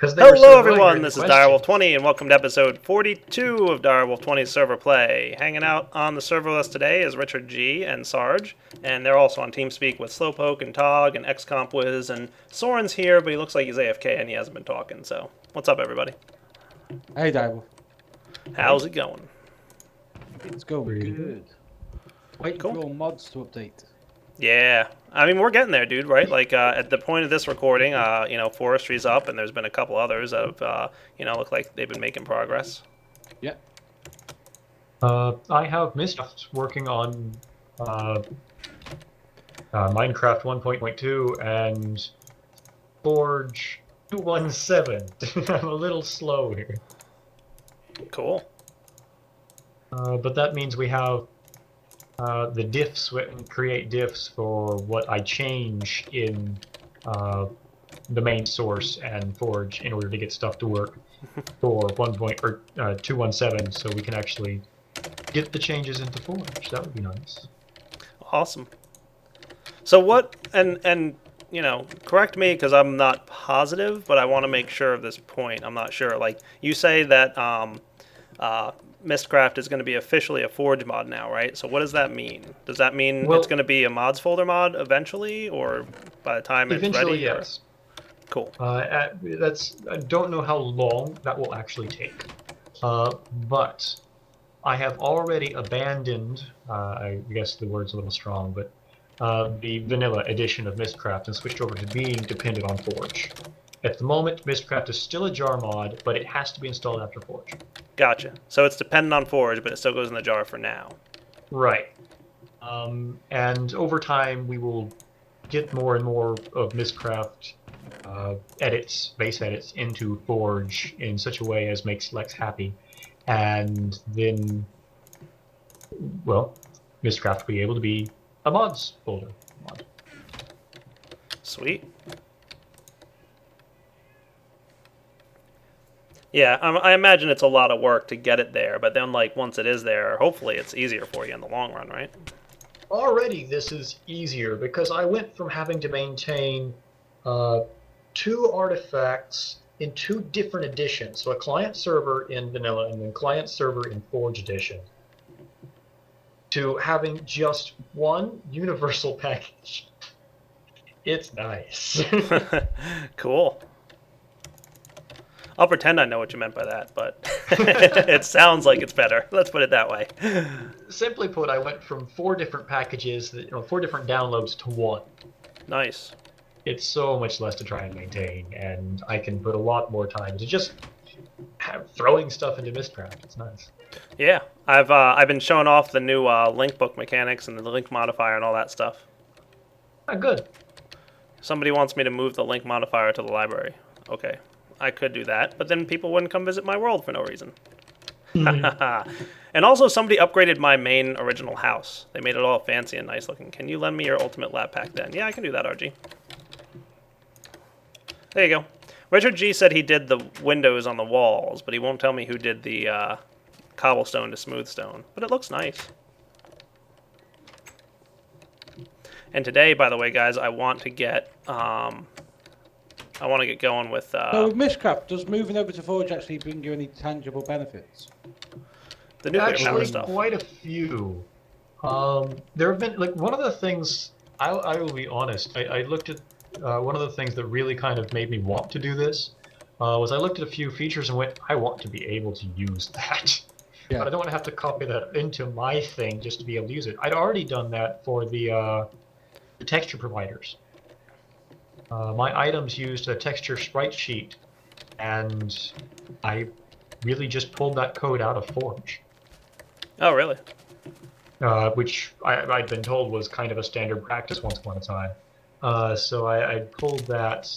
because they were Hello so everyone, annoying this is during the Direwolf20 and welcome to episode 42 of Direwolf20's server play. Hanging out on the server with us today is Richard G and Sarge, and they're also on TeamSpeak with Slowpoke and Tog and XCompWiz, and Soren's here, but he looks like he's AFK and he hasn't been talking, so what's up everybody? Hey, Direwolf. How's it going? It's going Pretty good. Waiting Cool. for all mods to update. Yeah, I mean, we're getting there, dude, right? Like, at the point of this recording, Forestry's up, and there's been a couple others that have, look like they've been making progress. Yeah. I have Mist working on Minecraft 1.2 and Forge 217. I'm a little slow here. Cool. But that means we have the diffs, we can create diffs for what I change in the main source and Forge in order to get stuff to work for 217, so we can actually get the changes into Forge. That would be nice. Awesome. So what, and correct me because I'm not positive, but I want to make sure of this point. I'm not sure. Like, you say that Mistcraft is going to be officially a Forge mod now, right? So what does that mean? Does that mean it's going to be a mods folder mod eventually, or by the time it's ready? Eventually, yes. Cool. I don't know how long that will actually take, but I have already abandoned, I guess the word's a little strong, but the vanilla edition of Mistcraft and switched over to being dependent on Forge. At the moment, Mistcraft is still a jar mod, but it has to be installed after Forge. Gotcha. So it's dependent on Forge, but it still goes in the jar for now. Right. And over time, we will get more and more of Mistcraft base edits into Forge in such a way as makes Lex happy. And then, well, Mistcraft will be able to be a mods folder mod. Sweet. Yeah, I imagine it's a lot of work to get it there, but then, like, once it is there, hopefully it's easier for you in the long run, right? Already this is easier because I went from having to maintain 2 artifacts in 2 different editions, so a client server in vanilla and then client server in Forge edition, to having just one universal package. It's nice. Cool. I'll pretend I know what you meant by that, but it sounds like it's better. Let's put it that way. Simply put, I went from 4 different packages, 4 different downloads to 1. Nice. It's so much less to try and maintain, and I can put a lot more time into just throwing stuff into Mistcraft. It's nice. Yeah, I've been showing off the new link book mechanics and the link modifier and all that stuff. Ah, good. Somebody wants me to move the link modifier to the library. Okay, I could do that, but then people wouldn't come visit my world for no reason. And also somebody upgraded my main original house. They made it all fancy and nice looking. Can you lend me your ultimate lab pack then? Yeah, I can do that, RG. There you go. Richard G said he did the windows on the walls, but he won't tell me who did the cobblestone to smooth stone. But it looks nice. And today, by the way, guys, I want to get going with. So with Mistcraft, does moving over to Forge actually bring you any tangible benefits? The nuclear power Actually, stuff. quite a few. There have been, like, one of the things, I will be honest, I looked at one of the things that really kind of made me want to do this was I looked at a few features and went, I want to be able to use that. Yeah. But I don't want to have to copy that into my thing just to be able to use it. I'd already done that for the texture providers. My items used a texture sprite sheet, and I really just pulled that code out of Forge. Oh, really? Which I'd been told was kind of a standard practice once upon a time. So I pulled that,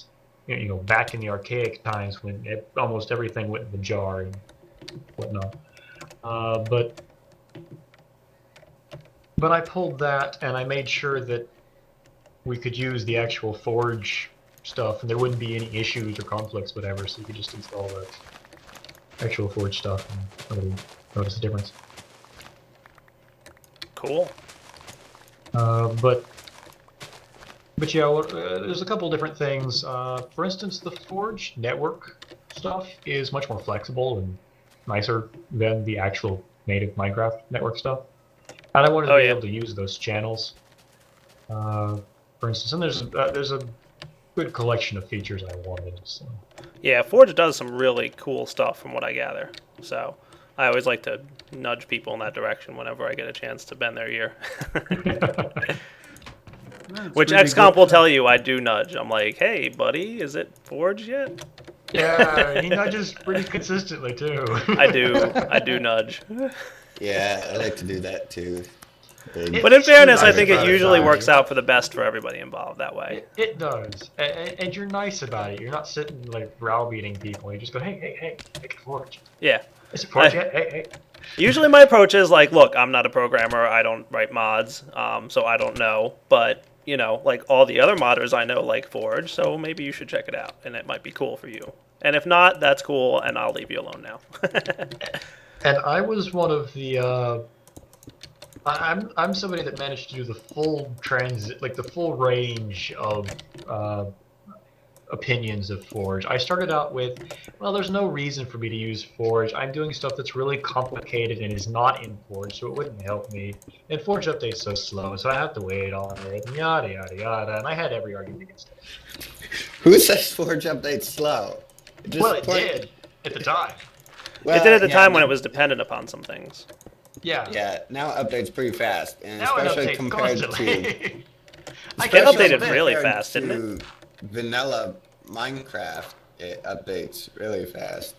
back in the archaic times when almost everything went in the jar and whatnot. But I pulled that and I made sure that we could use the actual Forge stuff and there wouldn't be any issues or conflicts, whatever. So you could just install the actual Forge stuff and nobody notice the difference. Cool. But But yeah, there's a couple different things. For instance, the Forge network stuff is much more flexible and nicer than the actual native Minecraft network stuff. And I wanted to Oh be yeah. able to use those channels, for instance. And there's a good collection of features I wanted. So. Yeah, Forge does some really cool stuff from what I gather. So I always like to nudge people in that direction whenever I get a chance to bend their ear. That's Which really XComp good. will tell you I do nudge. I'm like, hey, buddy, is it Forge yet? Yeah, he nudges pretty consistently too. I do nudge. Yeah, I like to do that too. But in fairness, I Nice think it about usually Donnie. works out for the best for everybody involved that way. It does, and you're nice about it. You're not sitting like browbeating people. You just go, hey, make it Forge. Yeah. Is it Forge yet? Hey. Usually my approach is like, look, I'm not a programmer. I don't write mods, so I don't know. But, you know, like all the other modders I know like Forge, so maybe you should check it out, and it might be cool for you. And if not, that's cool, and I'll leave you alone now. And I was one of the. I'm somebody that managed to do the full the full range of opinions of Forge. I started out with, well, there's no reason for me to use Forge. I'm doing stuff that's really complicated and is not in Forge, so it wouldn't help me. And Forge update's so slow, so I have to wait on it, and yada yada yada. And I had every argument against it. Who says Forge update's slow? Well, it did at the time. It did at the time when it was dependent upon some things. Yeah. Yeah, now it updates pretty fast, and Now it especially updates compared constantly. to It especially updated really compared fast, didn't it? to vanilla Minecraft, it updates really fast.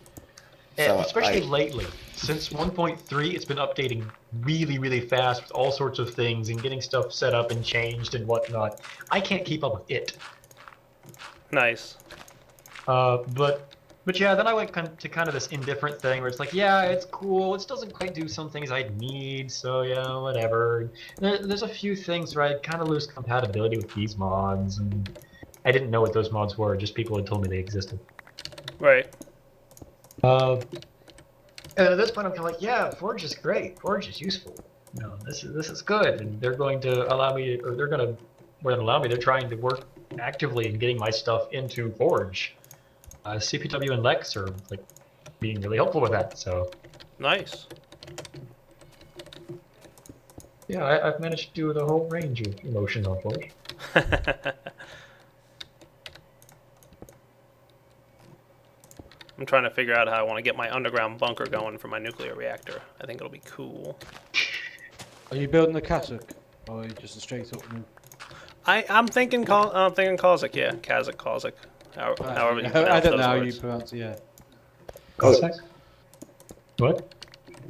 And So especially lately, since 1.3, it's been updating really, really fast with all sorts of things and getting stuff set up and changed and whatnot. I can't keep up with it. Nice. But yeah, then I went to kind of this indifferent thing where it's like, yeah, it's cool. It doesn't quite do some things I need, so yeah, whatever. There's a few things where I kind of lose compatibility with these mods, and I didn't know what those mods were. Just people had told me they existed. Right. And at this point, I'm kind of like, yeah, Forge is great. Forge is useful. You know, this is good, and they're going to allow me, or they're going to more than allow me. They're trying to work actively in getting my stuff into Forge. CPW and Lex are like being really helpful with that. So Nice. yeah, I've managed to do the whole range of emotions on Forge. I'm trying to figure out how I want to get my underground bunker going for my nuclear reactor. I think it'll be cool. Are you building a cassock, or are you just a straight up move? I'm thinking Kazakh, yeah. Kazakh. However you I pronounce don't those know how you words. pronounce it, yeah. Oh. What?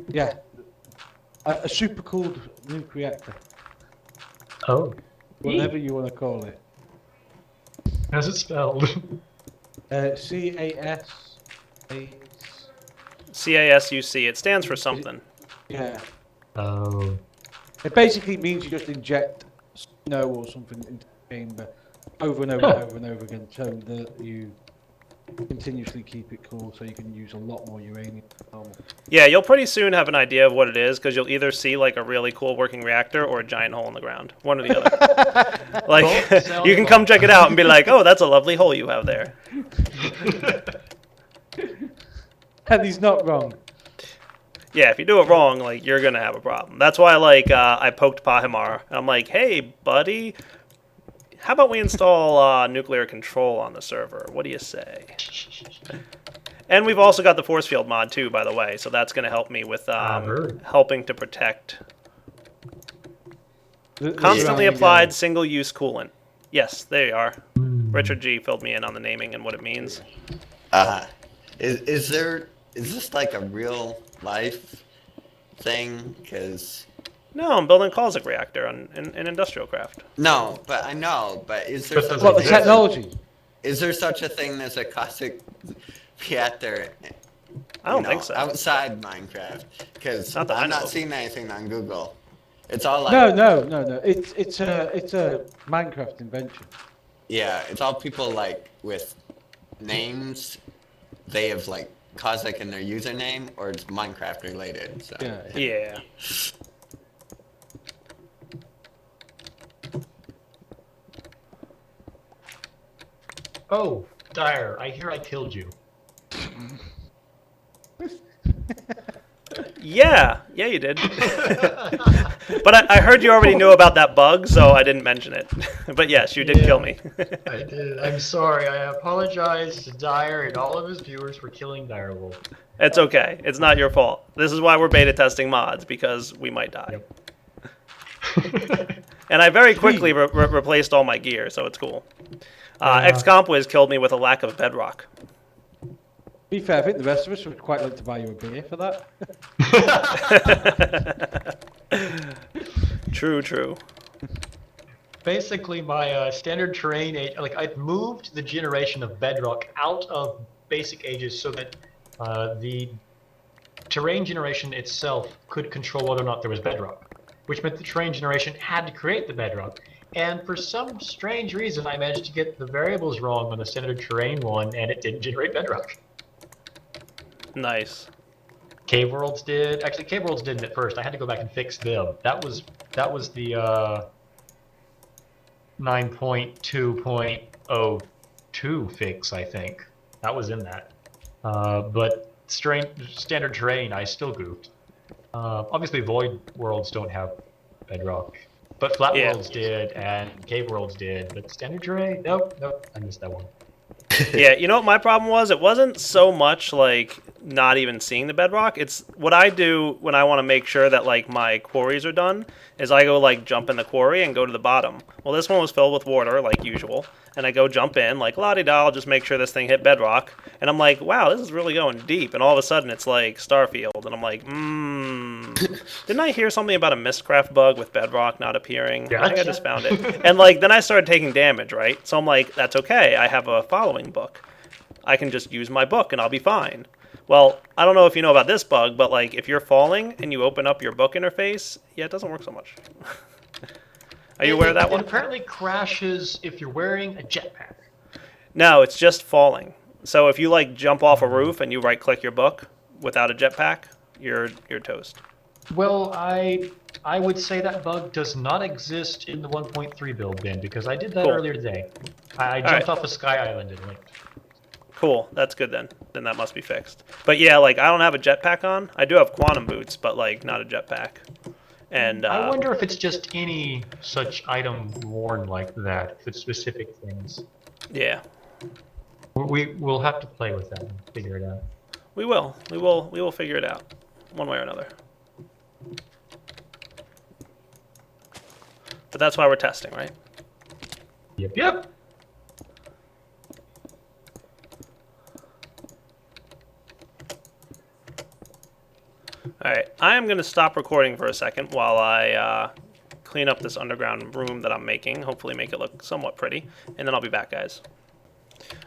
Yeah. A super cooled nuclear reactor. Oh. Whatever you want to call it. How's it spelled? CAS. CASUC. It stands for something. Yeah. Oh. It basically means you just inject snow or something into the chamber over and over and over and over again, so that you continuously keep it cool, so you can use a lot more uranium. Yeah, you'll pretty soon have an idea of what it is, because you'll either see like a really cool working reactor or a giant hole in the ground. One or the other. Like, you can come check it out and be like, oh, that's a lovely hole you have there. And he's not wrong. Yeah, if you do it wrong, like, you're gonna have a problem. That's why, like, I poked Pahimar. I'm like, hey, buddy, how about we install nuclear control on the server? What do you say? And we've also got the force field mod too, by the way, so that's gonna help me with helping to protect constantly applied single-use coolant. Yes, there you are. Richard G filled me in on the naming and what it means. Is this like a real life thing? Because No, I'm building a Kazakh reactor in industrial craft. no, but I know. But is there such What, a the technology? Is there such a thing as a Cossack reactor? I don't think so. Outside Minecraft, because Not that I I'm know not of. seeing anything on Google. It's all like No. It's a Minecraft invention. yeah, it's all people like with names. They have like Cossack in their username, or it's Minecraft related. So. Yeah. Yeah. Oh, Dire, I hear I killed you. Yeah, you did. But I heard you already knew about that bug, so I didn't mention it. But yes, you did kill me. I did. I'm sorry. I apologize to Dire and all of his viewers for killing Direwolf. It's okay. It's not your fault. This is why we're beta testing mods, because we might die. Yep. And I very quickly replaced all my gear, so it's cool. XCompWiz killed me with a lack of bedrock. To be fair, I think the rest of us would quite like to buy you a beer for that. True. Basically, my standard terrain age, like I've moved the generation of bedrock out of basic ages so that the terrain generation itself could control whether or not there was bedrock, which meant the terrain generation had to create the bedrock. And for some strange reason, I managed to get the variables wrong on the standard terrain one, and it didn't generate bedrock. Nice. Cave Worlds did. Actually, Cave Worlds didn't at first. I had to go back and fix them. That was the 9.2.02 fix, I think. That was in that. But standard terrain, I still goofed. Obviously, Void Worlds don't have bedrock. But Flat Worlds did, and Cave Worlds did. But standard terrain, nope, I missed that one. Yeah, you know what my problem was? It wasn't so much like not even seeing the bedrock. It's what I do when I want to make sure that like my quarries are done is I go like jump in the quarry and go to the bottom. Well, this one was filled with water like usual, and I go jump in like la-di-da, I'll just make sure this thing hit bedrock, and I'm like, wow, this is really going deep, and all of a sudden it's like Starfield, and I'm like, didn't I hear something about a Mistcraft bug with bedrock not appearing? Gotcha. I think I just found it. And like then I started taking damage, right? So I'm like, that's okay, I have a following book. I can just use my book and I'll be fine. Well, I don't know if you know about this bug, but like if you're falling and you open up your book interface, yeah, it doesn't work so much. Are you aware of that one? It apparently crashes if you're wearing a jetpack. No, it's just falling. So if you like jump off a roof and you right click your book without a jetpack, you're toast. Well, I would say that bug does not exist in the 1.3 build then, because I did that Cool. earlier today. I jumped off a sky island and linked. Cool, that's good then. Then that must be fixed. But yeah, like I don't have a jetpack on. I do have quantum boots, but like not a jetpack. And I wonder if it's just any such item worn like that, if it's specific things. Yeah, We'll have to play with that and figure it out. we will figure it out, one way or another. But that's why we're testing, right? Yep. Alright, I am going to stop recording for a second while I clean up this underground room that I'm making. Hopefully make it look somewhat pretty. And then I'll be back, guys.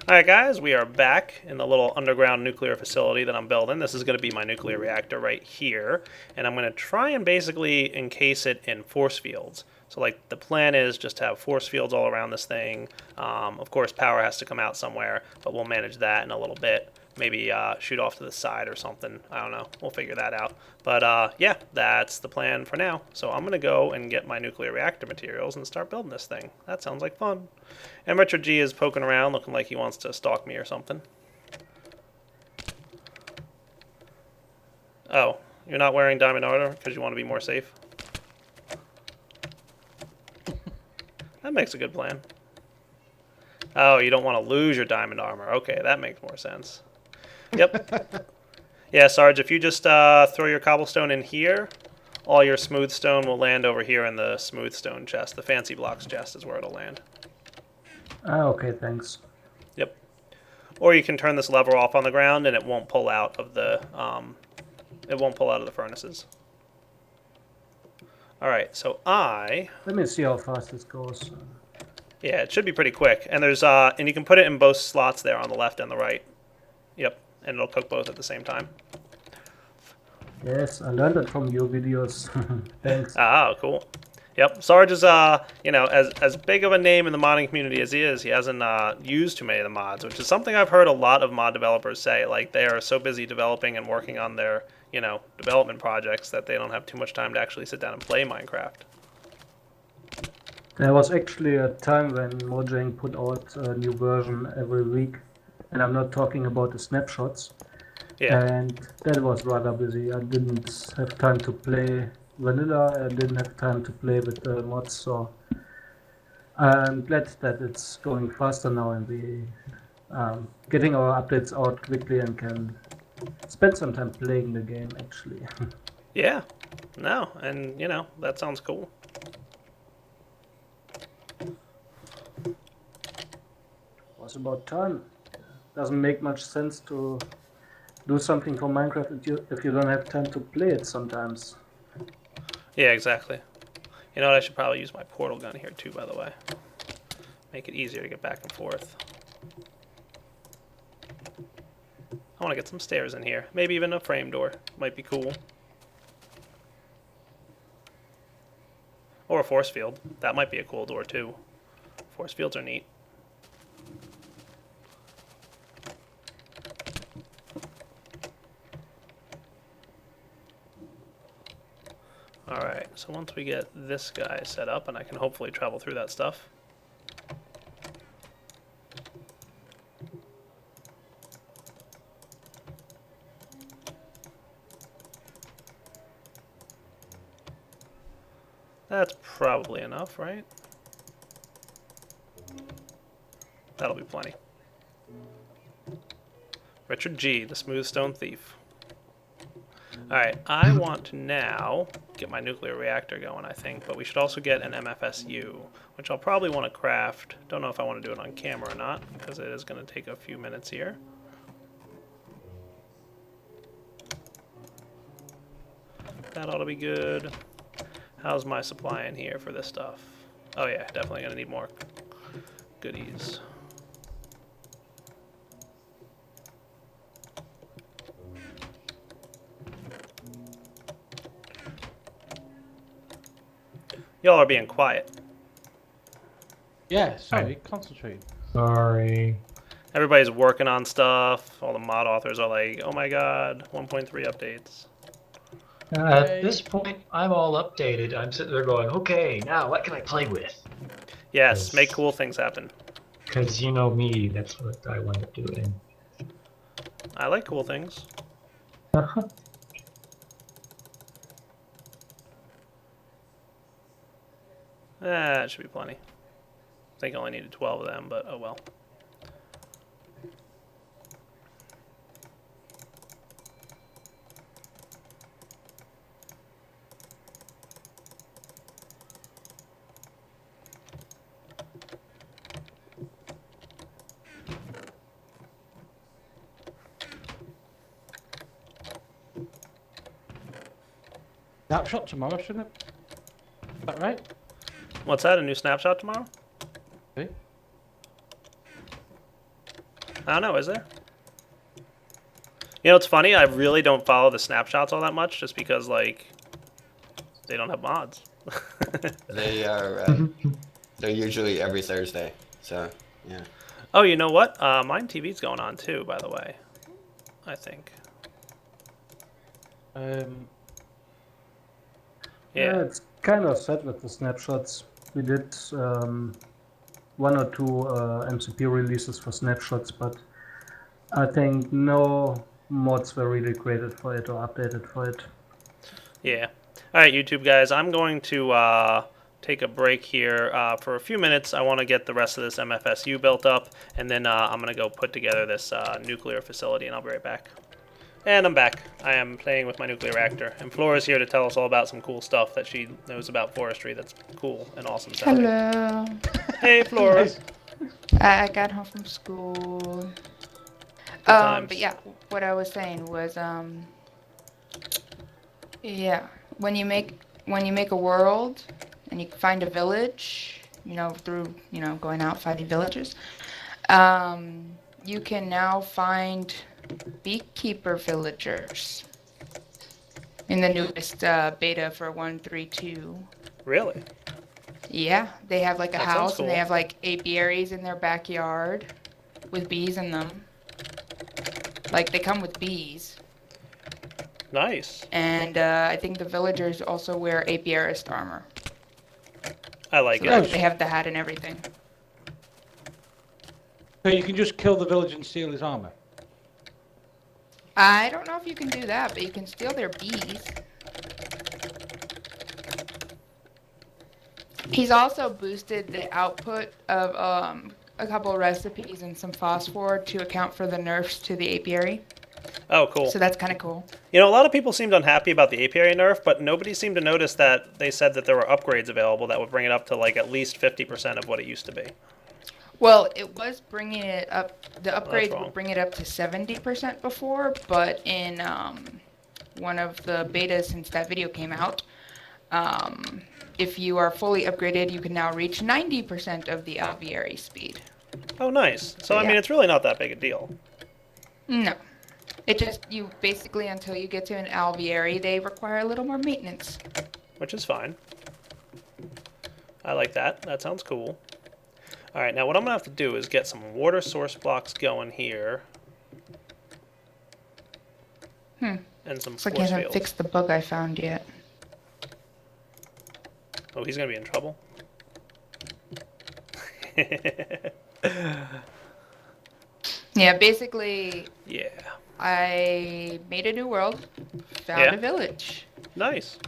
Alright, guys, we are back in the little underground nuclear facility that I'm building. This is going to be my nuclear reactor right here. And I'm going to try and basically encase it in force fields. So, like, the plan is just to have force fields all around this thing. Of course, power has to come out somewhere, but we'll manage that in a little bit. Maybe shoot off to the side or something. I don't know. We'll figure that out. But yeah, that's the plan for now. So I'm going to go and get my nuclear reactor materials and start building this thing. That sounds like fun. And Richard G is poking around looking like he wants to stalk me or something. Oh, you're not wearing diamond armor because you want to be more safe? That makes a good plan. Oh, you don't want to lose your diamond armor. Okay, that makes more sense. Yep. Yeah, Sarge, if you just throw your cobblestone in here, all your smooth stone will land over here in the smooth stone chest. The fancy blocks chest is where it'll land. Okay, thanks. Yep. Or you can turn this lever off on the ground and it won't pull out of the furnaces. All right, so Let me see how fast this goes. yeah, it should be pretty quick. And there's and you can put it in both slots there on the left and the right. Yep, and it'll cook both at the same time. Yes, I learned it from your videos. Thanks. Oh, cool. Yep, Sarge is as big of a name in the modding community as he is. He hasn't used too many of the mods, which is something I've heard a lot of mod developers say. Like they are so busy developing and working on their development projects that they don't have too much time to actually sit down and play Minecraft. There was actually a time when Mojang put out a new version every week, and I'm not talking about the snapshots. Yeah. And that was rather busy. I didn't have time to play vanilla. I didn't have time to play with the mods, so I'm glad that it's going faster now and we getting our updates out quickly and can spend some time playing the game actually. Yeah. No, and you know, that sounds cool. Was about time. Doesn't make much sense to do something for Minecraft if you don't have time to play it sometimes. Yeah, exactly. You know what? I should probably use my portal gun here too, by the way. Make it easier to get back and forth. I want to get some stairs in here. Maybe even a frame door. Might be cool. Or a force field. That might be a cool door too. Force fields are neat. Alright, so once we get this guy set up, and I can hopefully travel through that stuff. That's probably enough, right? That'll be plenty. Richard G., the Smooth Stone Thief. Alright, I want to now get my nuclear reactor going, I think, but we should also get an MFSU, which I'll probably want to craft. Don't know if I want to do it on camera or not, because it is going to take a few minutes here. That ought to be good. How's my supply in here for this stuff? Oh yeah, definitely going to need more goodies. Y'all are being quiet. Yeah, sorry, concentrate. Sorry. Everybody's working on stuff. All the mod authors are like, oh my god, 1.3 updates. At this point, I'm all updated. I'm sitting there going, okay, now what can I play with? Yes, make cool things happen. Because you know me, that's what I wind up doing. I like cool things. That should be plenty. I think I only needed 12 of them, but oh well. Snapshot tomorrow, shouldn't it? Is that right? What's that, a new snapshot tomorrow? Okay. I don't know, is there? You know, it's funny, I really don't follow the snapshots all that much, just because, like, they don't have mods. They are, they're usually every Thursday, so, yeah. Oh, you know what? Mine TV's going on too, by the way. I think. Yeah, Yeah. it's kind of set with the snapshots. We did one or two MCP releases for snapshots, but I think no mods were really created for it or updated for it. Yeah. Alright, YouTube guys, I'm going to take a break here for a few minutes. I want to get the rest of this MFSU built up, and then I'm going to go put together this nuclear facility, and I'll be right back. And I'm back. I am playing with my nuclear reactor, and Flora's here to tell us all about some cool stuff that she knows about forestry that's cool and awesome sounding. Hello. Hey, Flora. I got home from school. times. But yeah, what I was saying was, yeah, when you make a world and you find a village, you know, through, you know, going out fighting villagers, you can now find beekeeper villagers in the newest beta for 1.3.2. Really? Yeah, they have like a That sounds house and they cool. have like apiaries in their backyard with bees in them. Like they come with bees. Nice. And I think the villagers also wear apiarist armor. I like So it. like, they have the hat and everything. So you can just kill the village and steal his armor. I don't know if you can do that, but you can steal their bees. He's also boosted the output of a couple recipes and some phosphor to account for the nerfs to the apiary. Oh, cool. So that's kind of cool. You know, a lot of people seemed unhappy about the apiary nerf, but nobody seemed to notice that they said that there were upgrades available that would bring it up to like at least 50% of what it used to be. Well, it was bringing it up. The That's upgrade wrong. would bring it up to 70% before, but in one of the betas since that video came out, if you are fully upgraded, you can now reach 90% of the aviary speed. Oh, nice. So, I Yeah. mean, it's really not that big a deal. No. It just, you basically, until you get to an alveary, they require a little more maintenance. Which is fine. I like that. That sounds cool. Alright, now what I'm going to have to do is get some water source blocks going here. And some Looks like force he hasn't fields. fixed the bug I found yet. Oh, he's going to be in trouble. Yeah, basically, Yeah. I made a new world, found Yeah. a village. Nice.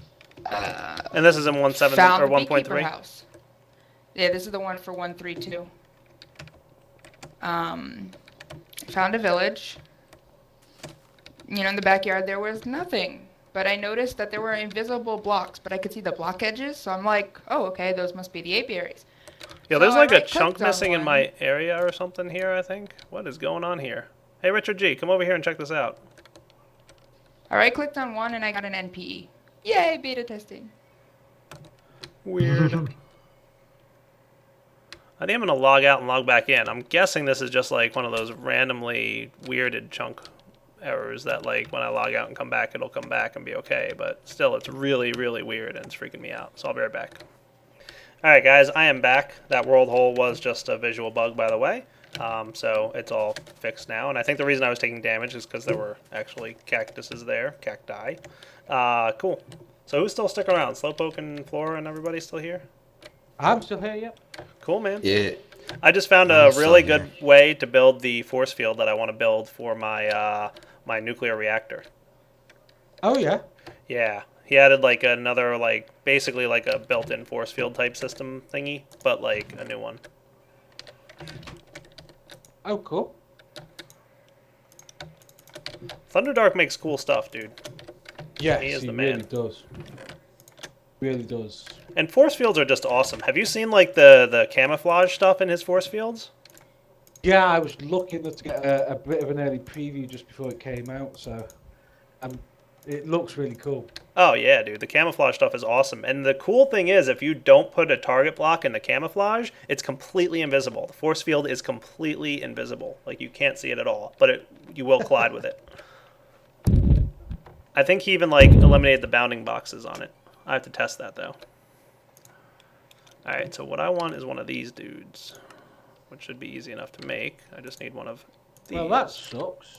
And this is in 1.7 Found or the beekeeper 1.3? house. Yeah, this is the one for 1.3.2. Found a village. You know, in the backyard there was nothing. But I noticed that there were invisible blocks, but I could see the block edges, so I'm like, oh, okay, those must be the apiaries. Yeah, there's So I like a right-clicked chunk on missing in one. my area or something here, I think. What is going on here? Hey, Richard G, come over here and check this out. I right-clicked on one and I got an NPE. Yay, beta testing. Weird. I think I'm going to log out and log back in. I'm guessing this is just like one of those randomly weirded chunk errors that like when I log out and come back, it'll come back and be okay. But still, it's really, really weird and it's freaking me out. So I'll be right back. Alright guys, I am back. That world hole was just a visual bug, by the way. So it's all fixed now. And I think the reason I was taking damage is because there were actually cactuses there. Cacti. Cool. So who's still sticking around? Slowpoke and Flora and everybody still here? I'm still here, yep. Cool, man. Yeah. I just found I'm a still really here. good way to build the force field that I want to build for my my nuclear reactor. Oh, yeah. Yeah, he added like another like basically like a built-in force field type system thingy, but like a new one. Oh, cool. Thunderdark makes cool stuff, dude. Yes, He is he the really man. does. Really does. And force fields are just awesome. Have you seen like the camouflage stuff in his force fields? Yeah, I was looking to get a bit of an early preview just before it came out, so it looks really cool. Oh yeah, dude, the camouflage stuff is awesome. And the cool thing is, if you don't put a target block in the camouflage, it's completely invisible. The force field is completely invisible. Like you can't see it at all, but you will collide with it. I think he even like eliminated the bounding boxes on it. I have to test that though. Alright, so what I want is one of these dudes, which should be easy enough to make. I just need one of these. Well, that sucks.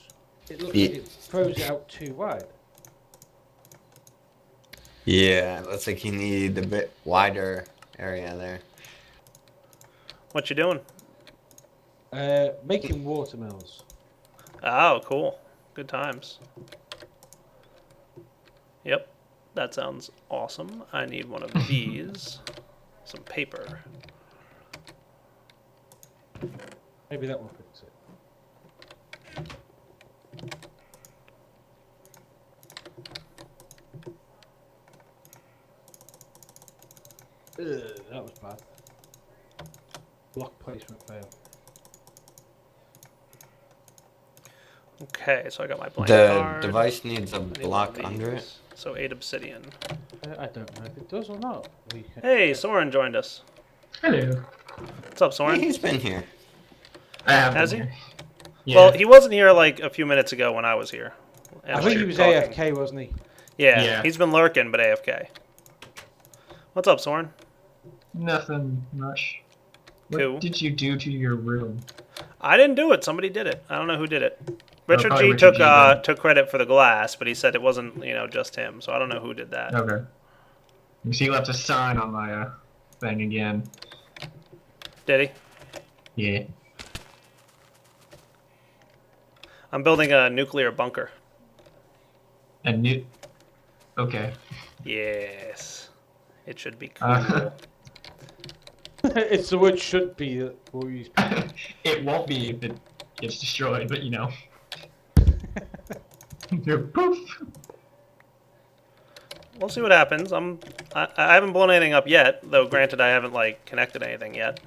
It looks Yeah. like it throws it out too wide. Yeah, looks like you need a bit wider area there. What you doing? Making watermills. Oh, cool. Good times. Yep, that sounds awesome. I need one of these. Some paper. Maybe that will fix it. Ugh, that was bad. Block placement fail. Okay, so I got my blank The card. device needs a I need one block of under it. these. So 8 obsidian. I don't know if it does or not. We can... Hey, Soren joined us. Hello. What's up, Soren? He's been here. I have Has been he? here. Yeah. Well, he wasn't here like a few minutes ago when I was here. And I think we he were was talking. AFK, wasn't he? Yeah, Yeah. he's been lurking, but AFK. What's up, Soren? Nothing much. What Cool. did you do to your room? I didn't do it. Somebody did it. I don't know who did it. Richard probably G Richard took G did. took credit for the glass, but he said it wasn't just him. So I don't know who did that. Okay. You see, you left a sign on my thing again. Did he? Yeah. I'm building a nuclear bunker. And new. Okay. Yes. It should be cool. It's the word should be that we'll use. It won't be if it gets destroyed, but you know. Poof. We'll see what happens. I haven't blown anything up yet, though granted I haven't like connected anything yet.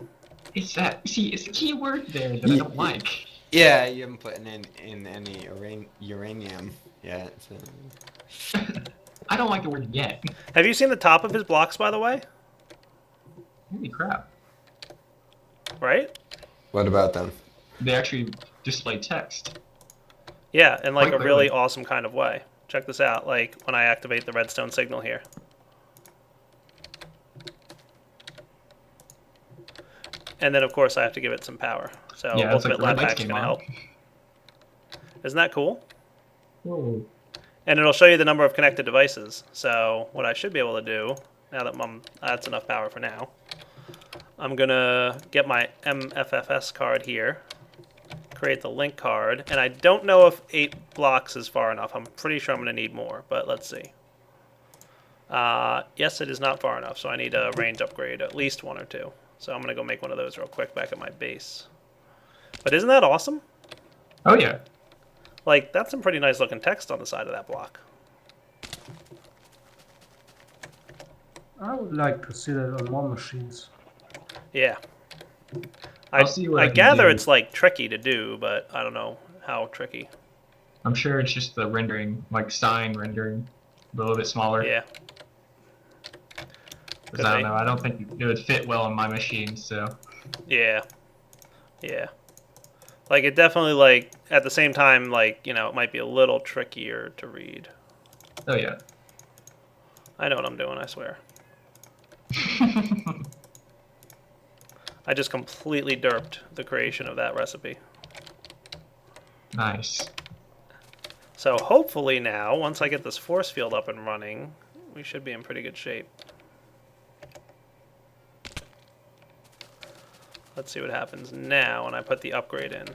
It's that. See, it's the key word there that I don't like. Yeah, you haven't put in any uranium yet. So. I don't like the word yet. Have you seen the top of his blocks, by the way? Holy crap. Right? What about them? They actually display text. Yeah, in like Quite a really clearly. awesome kind of way. Check this out, like when I activate the redstone signal here. And then of course I have to give it some power. So Yeah, it's like ultimate the red lab lights hack's came gonna on. help. Isn't that cool? Whoa. And it'll show you the number of connected devices. So what I should be able to do, now that that's enough power for now, I'm gonna get my MFFS card here, create the link card, and I don't know if 8 blocks is far enough. I'm pretty sure I'm gonna need more, but let's see. Yes, it is not far enough, so I need a range upgrade, at least 1 or 2. So I'm gonna go make one of those real quick back at my base. But isn't that awesome? Oh yeah. Like, that's some pretty nice looking text on the side of that block. I would like to see that on more machines. Yeah. I'll see what I can gather do. it's like tricky to do, but I don't know how tricky. I'm sure it's just the rendering, like sign rendering, a little bit smaller. Yeah. 'Cause I don't know. I don't think it would fit well on my machine. So. Yeah. Yeah. Like, it definitely, like, at the same time, like, you know, it might be a little trickier to read. Oh yeah. I know what I'm doing, I swear. I just completely derped the creation of that recipe. Nice. So hopefully now, once I get this force field up and running, we should be in pretty good shape. Let's see what happens now when I put the upgrade in.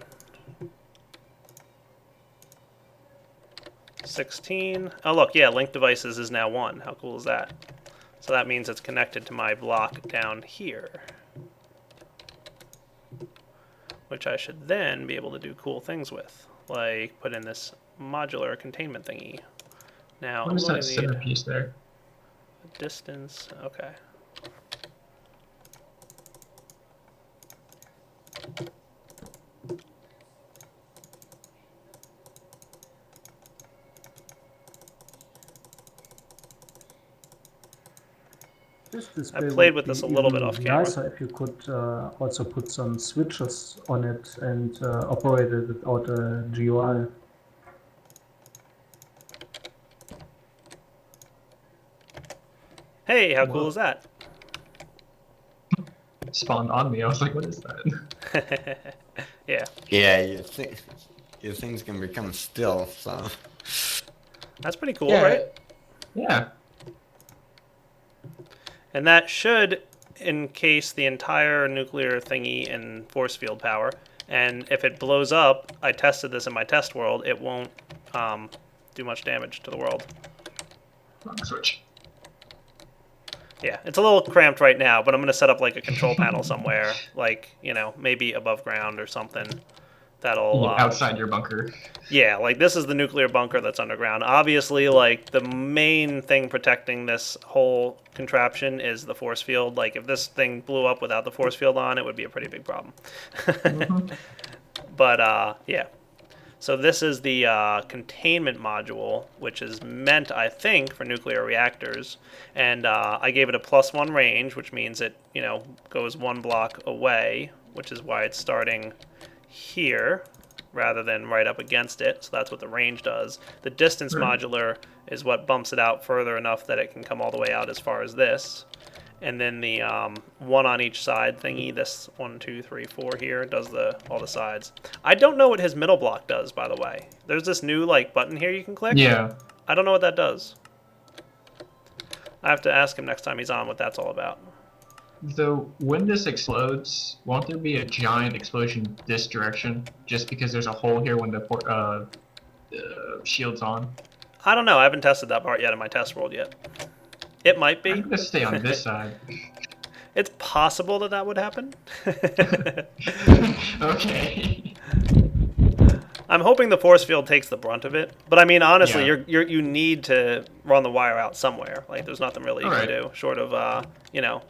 16. Oh look, yeah, link devices is now 1. How cool is that? So that means it's connected to my block down here. Which I should then be able to do cool things with. Like put in this modular containment thingy. Now What I'm is going that to need centerpiece there? a distance. Okay. This display played would with this be a little bit even off camera. nicer if you could also put some switches on it and operate it without a GUI. Hey, how cool Whoa. is that? It spawned on me. I was like, what is that? Yeah, Yeah, your thing's gonna become still. So. that's pretty cool, Yeah, right? Yeah. And that should encase the entire nuclear thingy in force field power. And if it blows up, I tested this in my test world, it won't do much damage to the world. Wrong switch. Yeah, it's a little cramped right now, but I'm going to set up like a control panel somewhere, like, you know, maybe above ground or something. That'll Outside your bunker. Yeah, like this is the nuclear bunker that's underground. Obviously, like the main thing protecting this whole contraption is the force field. Like if this thing blew up without the force field on, it would be a pretty big problem. But yeah. So this is the containment module, which is meant, I think, for nuclear reactors. And I gave it a +1 range, which means it, you know, goes 1 block away, which is why it's starting here rather than right up against it. So that's what the range does. The distance modular is what bumps it out further enough that it can come all the way out as far as this. And then the 1 on each side thingy, this 1, 2, 3, 4 here, does all the sides. I don't know what his middle block does, by the way. There's this new like button here you can click. Yeah. I don't know what that does. I have to ask him next time he's on what that's all about. Though when this explodes, won't there be a giant explosion this direction? Just because there's a hole here when the shield's on. I don't know. I haven't tested that part yet in my test world yet. It might I'm be. gonna stay on this side. It's possible that that would happen. Okay. I'm hoping the force field takes the brunt of it. But I mean, honestly, Yeah. you need to run the wire out somewhere. Like, there's nothing really you can Alright. do short of you know,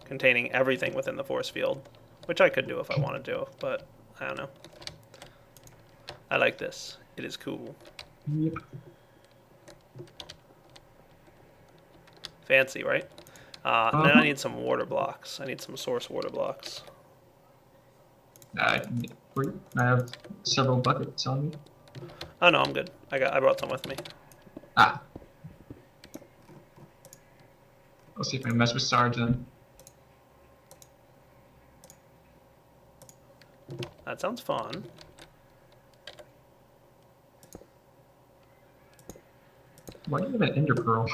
containing everything within the force field, which I could do if I wanted to. But I don't know. I like this. It is cool. Yep. Fancy, right? Then I need some water blocks. I need some source water blocks. I have several buckets on me. Oh no, I'm good. I brought some with me. Ah. I'll see if I can mess with Sarge then. That sounds fun. Why do you have an ender pearl?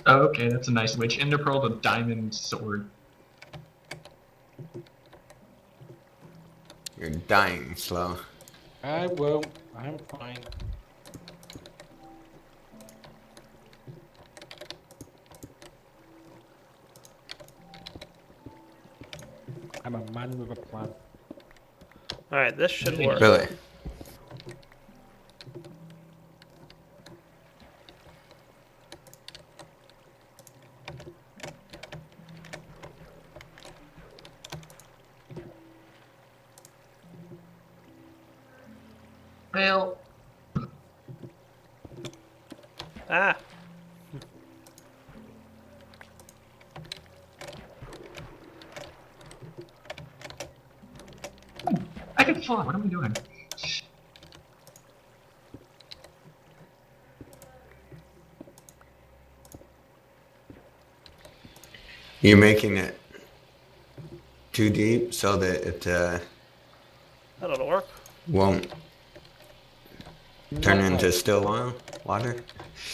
Oh, okay, that's a nice witch. Ender pearl with diamond sword. You're dying slow. I won't. I'm fine. I'm a man with a plan. Alright, this should work. Billy. Well, Ah! I can fly. What am I doing? You're making it too deep so that it That'll work. won't turn Not into quite. still water.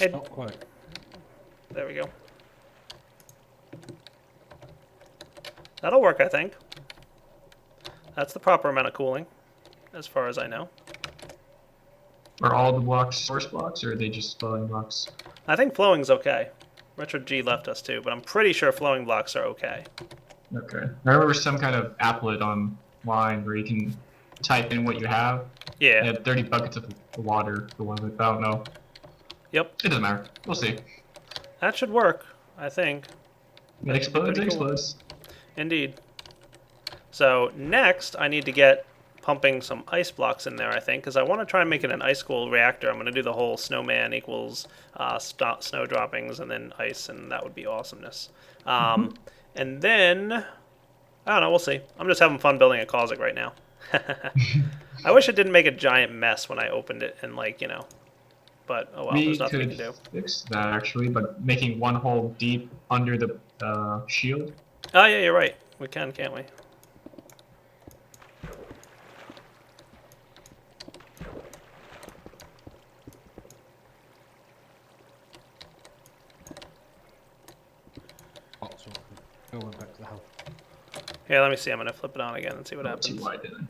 It, Not quite. there we go. That'll work, I think. That's the proper amount of cooling, as far as I know. Are all the blocks source blocks, or are they just flowing blocks? I think flowing's okay. Richard G left us too, but I'm pretty sure flowing blocks are okay. Okay. I remember some kind of applet online where you can type in what you have. Yeah. They had 30 buckets of water for one of it, but I don't know. Yep. It doesn't matter. We'll see. That should work, I think. It explodes, it pretty cool. explodes. Indeed. So next, I need to get pumping some ice blocks in there, I think, because I want to try and make it an ice cool reactor. I'm going to do the whole snowman equals snow droppings and then ice, and that would be awesomeness. And then, I don't know, we'll see. I'm just having fun building a closet right now. I wish it didn't make a giant mess when I opened it, and like, you know, but oh well, We there's nothing we could can do. fix that actually, but making one hole deep under the shield. Oh yeah, you're right. We can, can't we? Lots of going back to the house. Here, let me see. I'm going to flip it on again and see what Not too happens. wide, didn't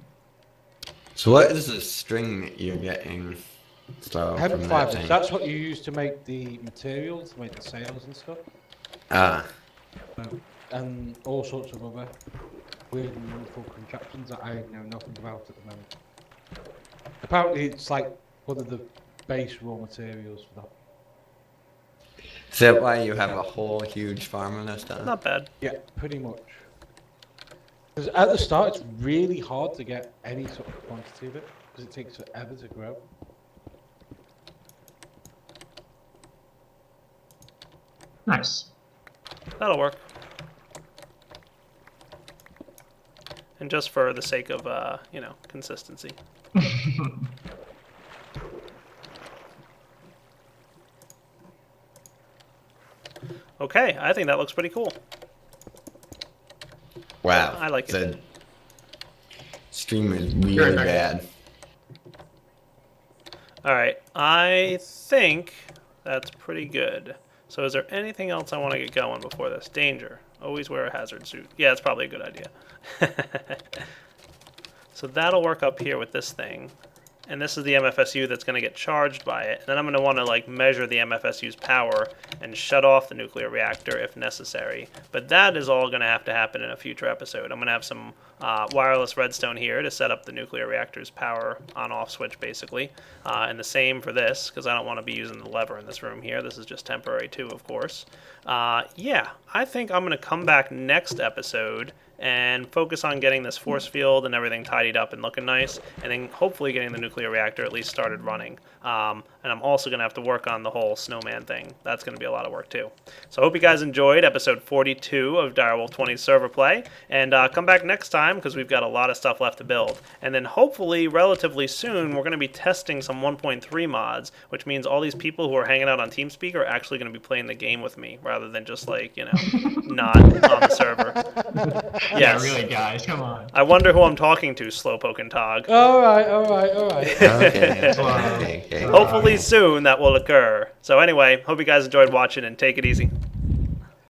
So what is the string that you're getting slow Hemp from that fibers. thing? That's what you use to make the materials, to make the sails and stuff. Ah, And all sorts of other weird and wonderful contraptions that I know nothing about at the moment. Apparently it's like one of the base raw materials for that. is that why you have a whole huge farm on this stuff? Not bad. Yeah, pretty much. Because at the start it's really hard to get any sort of quantity of it, because it takes forever to grow. Nice. That'll work. And just for the sake of, you know, consistency. Okay, I think that looks pretty cool. Wow. I like it. The stream is You're really right. bad. Alright, I think that's pretty good. So is there anything else I want to get going before this? Danger. Always wear a hazard suit. Yeah, it's probably a good idea. So that'll work up here with this thing. And this is the MFSU that's going to get charged by it. And then I'm going to want to like measure the MFSU's power and shut off the nuclear reactor if necessary. But that is all going to happen in a future episode. I'm going to have some wireless redstone here to set up the nuclear reactor's power on-off switch, basically. And the same for this, because I don't want to be using the lever in this room here. This is just temporary too, of course. Yeah, I think I'm going to come back next episode and focus on getting this force field and everything tidied up and looking nice, and then hopefully getting the nuclear reactor at least started running. And I'm also going to have to work on the whole snowman thing. That's going to be a lot of work too. So I hope you guys enjoyed episode 42 of Direwolf20's server play, and come back next time because we've got a lot of stuff left to build. And then hopefully, relatively soon, we're going to be testing some 1.3 mods, which means all these people who are hanging out on TeamSpeak are actually going to be playing the game with me rather than just like, not on the server. Yes. Yeah, really, guys, come on. I wonder who I'm talking to, Slowpoke and Tog. All right. Okay. Hopefully soon that will occur. So anyway, hope you guys enjoyed watching and take it easy.